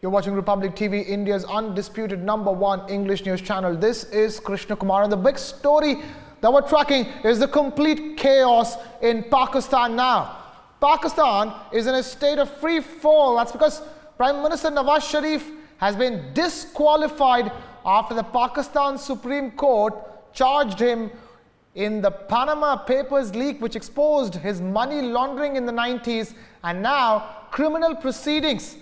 You're watching Republic TV, India's undisputed #1 English news channel. This is Krishna Kumar, and the big story that we're tracking is the complete chaos in Pakistan now. Pakistan is in a state of free fall. That's because Prime Minister Nawaz Sharif has been disqualified after the Pakistan Supreme Court charged him in the Panama Papers leak, which exposed his money laundering in the 90s, and now criminal proceedings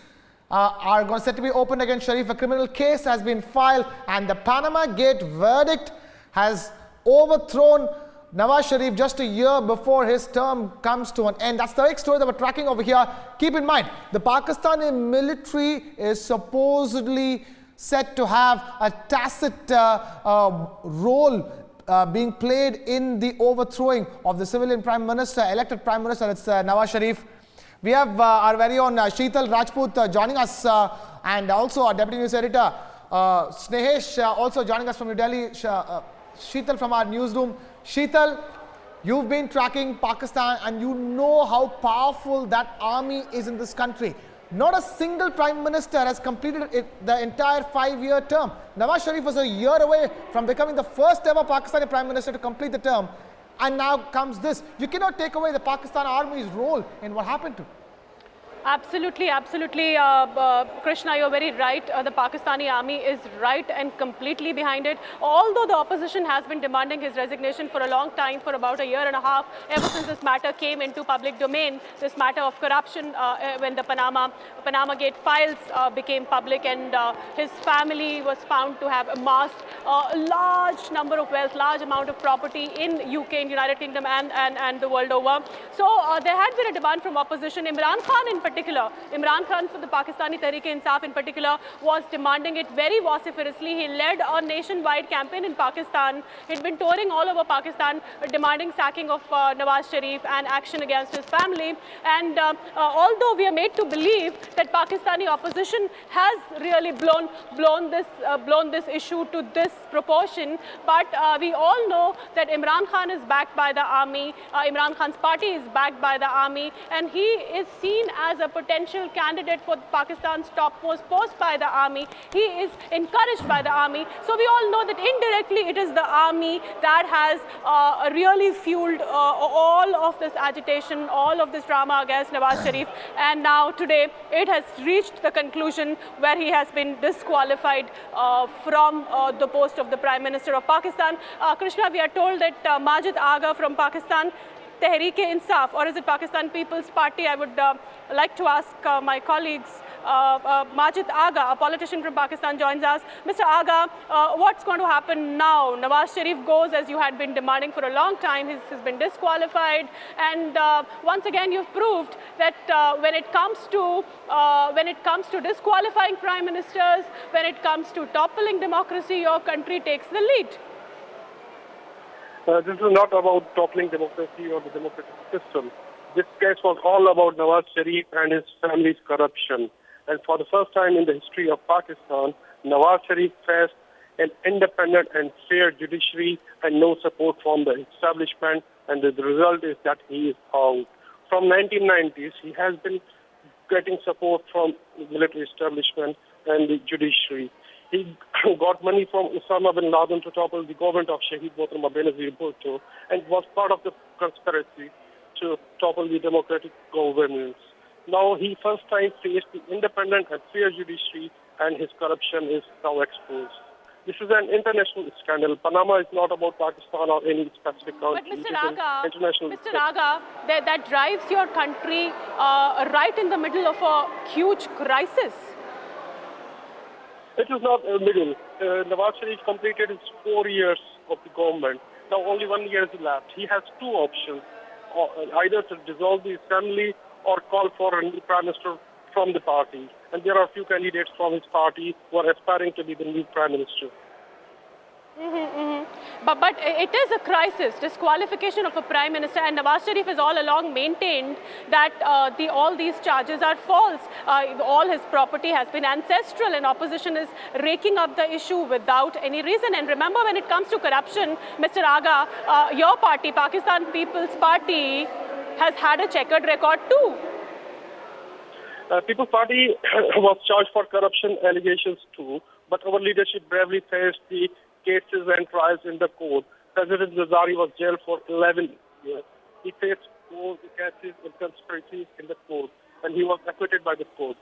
are going to be opened against Sharif. A criminal case has been filed, and the Panama Gate verdict has overthrown Nawaz Sharif just a year before his term comes to an end. That's the big story that we're tracking over here. Keep in mind, the Pakistani military is supposedly said to have a tacit role being played in the overthrowing of the civilian prime minister, elected prime minister. It's Nawaz Sharif. We have our very own Sheetal Rajput joining us, and also our deputy news editor Snehesh also joining us from New Delhi. Sheetal from our newsroom. Sheetal, you've been tracking Pakistan and you know how powerful that army is in this country. Not a single prime minister has completed the entire 5-year term. Nawaz Sharif was a year away from becoming the first ever Pakistani prime minister to complete the term. And now comes this. You cannot take away the Pakistan army's role in what happened to. Absolutely, absolutely. Krishna, you're very right. The Pakistani army is right and completely behind it. Although the opposition has been demanding his resignation for a long time, for about a year and a half, ever since this matter came into public domain, this matter of corruption, when the Panama Gate files became public, and his family was found to have amassed a large number of wealth, large amount of property in UK, in United Kingdom, and the world over. So there had been a demand from opposition. Imran Khan in particular, Imran Khan for the Pakistani Tehreek-e-Insaf in particular, was demanding it very vociferously. He led a nationwide campaign in Pakistan. He'd been touring all over Pakistan demanding sacking of Nawaz Sharif and action against his family. And although we are made to believe that Pakistani opposition has really blown this issue to this proportion, but we all know that Imran Khan is backed by the army. Imran Khan's party is backed by the army, and he is seen as a potential candidate for Pakistan's topmost post by the army. He is encouraged by the army. So we all know that indirectly it is the army that has really fueled all of this agitation, all of this drama against Nawaz Sharif. And now today it has reached the conclusion where he has been disqualified from the post of the Prime Minister of Pakistan. Krishna, we are told that Majid Agha from Pakistan Tehreek-e-Insaf, or is it Pakistan People's Party? I would like to ask my colleagues. Majid Agha, a politician from Pakistan, joins us. Mr. Agha, what's going to happen now? Nawaz Sharif goes, as you had been demanding for a long time. He's been disqualified, and once again you've proved that when it comes to disqualifying prime ministers, when it comes to toppling democracy, your country takes the lead. This is not about toppling democracy or the democratic system. This case was all about Nawaz Sharif and his family's corruption. And for the first time in the history of Pakistan, Nawaz Sharif faced an independent and fair judiciary and no support from the establishment. And the result is that he is out. From 1990s, he has been getting support from the military establishment and the judiciary. He got money from Osama bin Laden to topple the government of Shahid Mohtaram Benazir Bhutto, and was part of the conspiracy to topple the democratic governance. Now he first time faced the independent and fair judiciary, and his corruption is now exposed. This is an international scandal. Panama is not about Pakistan or any specific country. But Mr. Agha, that drives your country right in the middle of a huge crisis. It is not a middle. Nawaz Sharif completed his 4 years of the government. Now only 1 year is left. He has two options, either to dissolve the assembly or call for a new prime minister from the party. And there are a few candidates from his party who are aspiring to be the new prime minister. But it is a crisis, disqualification of a prime minister, and Nawaz Sharif has all along maintained that all these charges are false. All his property has been ancestral, and opposition is raking up the issue without any reason. And remember, when it comes to corruption, Mr. Agha, your party, Pakistan People's Party, has had a checkered record too. People's Party was charged for corruption allegations too, but our leadership bravely faced the cases and trials in the court. President Zardari was jailed for 11 years. He faced 4 cases and conspiracies in the court, and he was acquitted by the court.